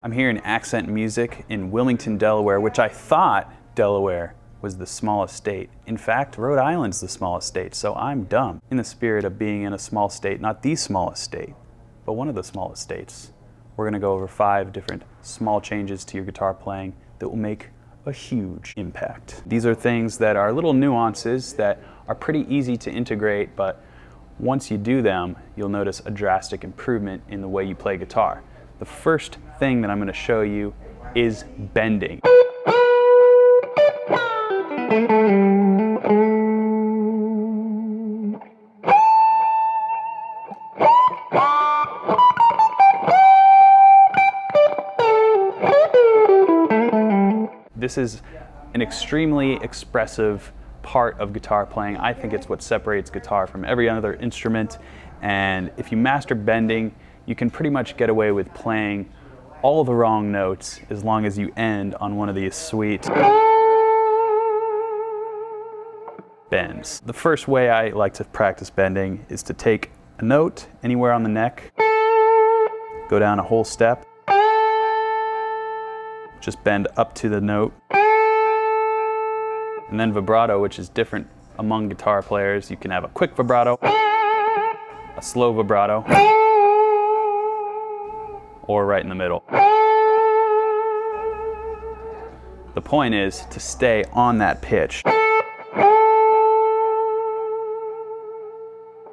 I'm here in Accent Music in Wilmington, Delaware, which I thought Delaware was the smallest state. In fact, Rhode Island's the smallest state, so I'm dumb. In the spirit of being in a small state, not the smallest state, but one of the smallest states, we're gonna go over 5 different small changes to your guitar playing that will make a huge impact. These are things that are little nuances that are pretty easy to integrate, but once you do them, you'll notice a drastic improvement in the way you play guitar. The first thing that I'm going to show you is bending. This is an extremely expressive part of guitar playing. I think it's what separates guitar from every other instrument, and if you master bending, you can pretty much get away with playing all the wrong notes as long as you end on one of these sweet bends. The first way I like to practice bending is to take a note anywhere on the neck, go down a whole step, just bend up to the note, and then vibrato, which is different among guitar players. You can have a quick vibrato, a slow vibrato, or right in the middle. The point is to stay on that pitch.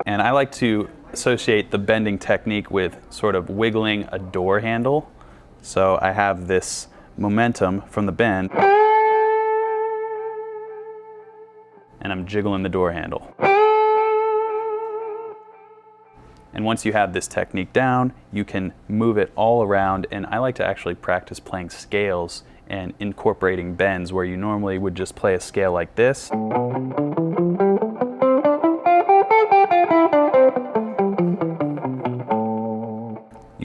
And I like to associate the bending technique with sort of wiggling a door handle. So I have this momentum from the bend, and I'm jiggling the door handle. And once you have this technique down, you can move it all around, and I like to actually practice playing scales and incorporating bends where you normally would just play a scale like this. You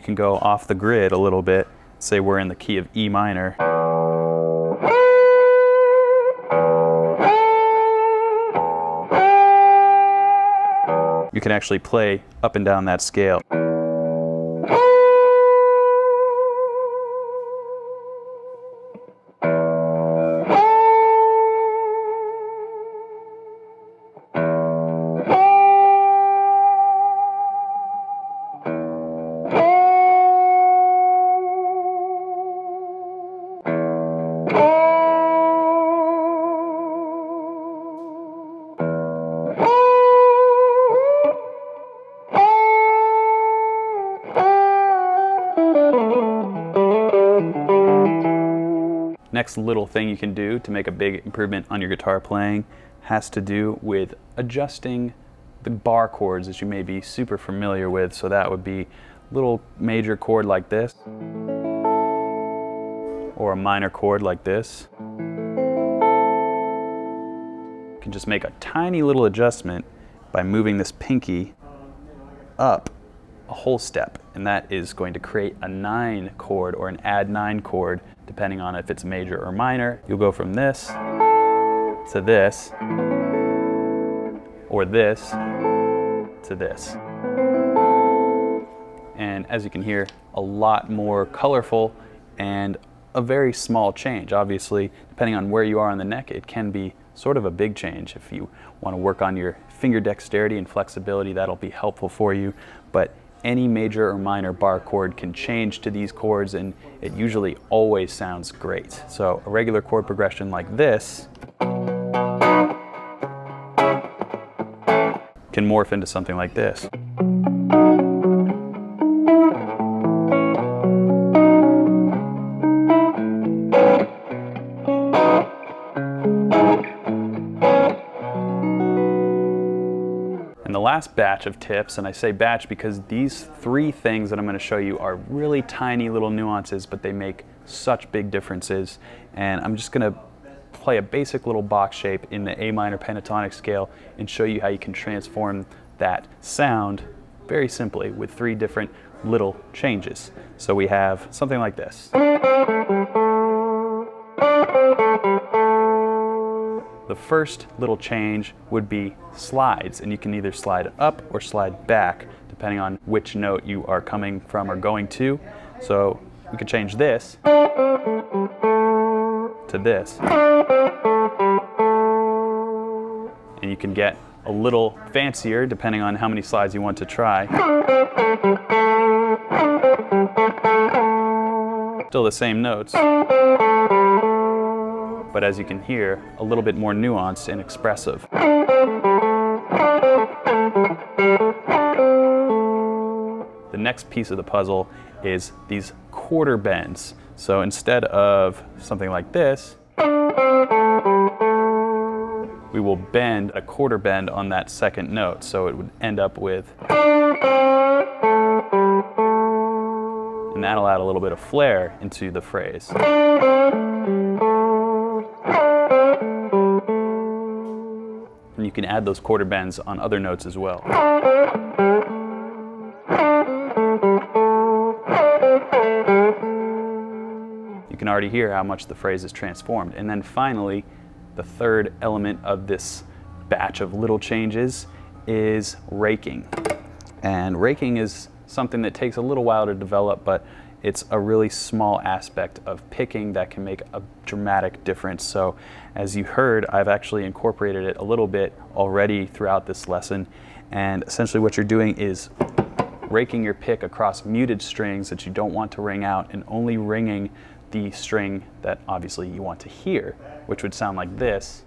can go off the grid a little bit, say we're in the key of E minor. You can actually play up and down that scale. Next little thing you can do to make a big improvement on your guitar playing has to do with adjusting the bar chords that you may be super familiar with. So that would be a little major chord like this, or a minor chord like this. You can just make a tiny little adjustment by moving this pinky up a whole step, and that is going to create a 9 chord or an add 9 chord depending on if it's major or minor. You'll go from this to this, or this to this. And as you can hear, a lot more colorful and a very small change. Obviously, depending on where you are on the neck, it can be sort of a big change. If you want to work on your finger dexterity and flexibility, that'll be helpful for you. But any major or minor bar chord can change to these chords, and it usually always sounds great. So a regular chord progression like this can morph into something like this. And the last batch of tips, and I say batch because these 3 things that I'm going to show you are really tiny little nuances, but they make such big differences. And I'm just going to play a basic little box shape in the A minor pentatonic scale and show you how you can transform that sound very simply with 3 different little changes. So we have something like this. The first little change would be slides, and you can either slide up or slide back depending on which note you are coming from or going to. So we could change this to this. And you can get a little fancier depending on how many slides you want to try. Still the same notes, but as you can hear, a little bit more nuanced and expressive. The next piece of the puzzle is these quarter bends. So instead of something like this, we will bend a quarter bend on that second note. So it would end up with, and that'll add a little bit of flair into the phrase. And you can add those quarter bends on other notes as well. You can already hear how much the phrase is transformed. And then finally, the third element of this batch of little changes is raking. And raking is something that takes a little while to develop, but it's a really small aspect of picking that can make a dramatic difference. So as you heard, I've actually incorporated it a little bit already throughout this lesson. And essentially what you're doing is raking your pick across muted strings that you don't want to ring out and only ringing the string that obviously you want to hear, which would sound like this.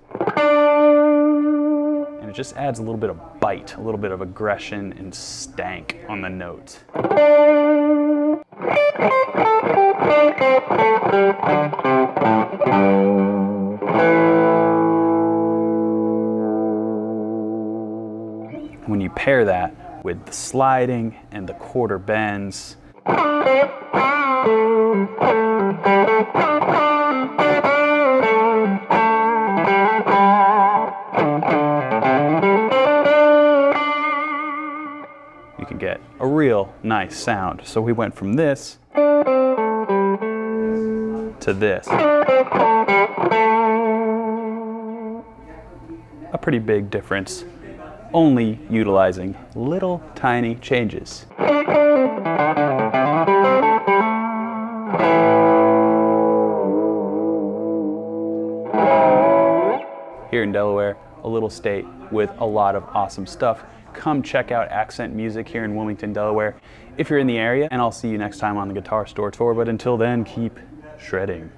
And it just adds a little bit of bite, a little bit of aggression and stank on the note. When you pair that with the sliding and the quarter bends, you can get a real nice sound. So we went from this to this. A pretty big difference, only utilizing little tiny changes. Here in Delaware, a little state with a lot of awesome stuff. Come check out Accent Music here in Wilmington, Delaware, if you're in the area, and I'll see you next time on the Guitar Store Tour. But until then, keep shredding.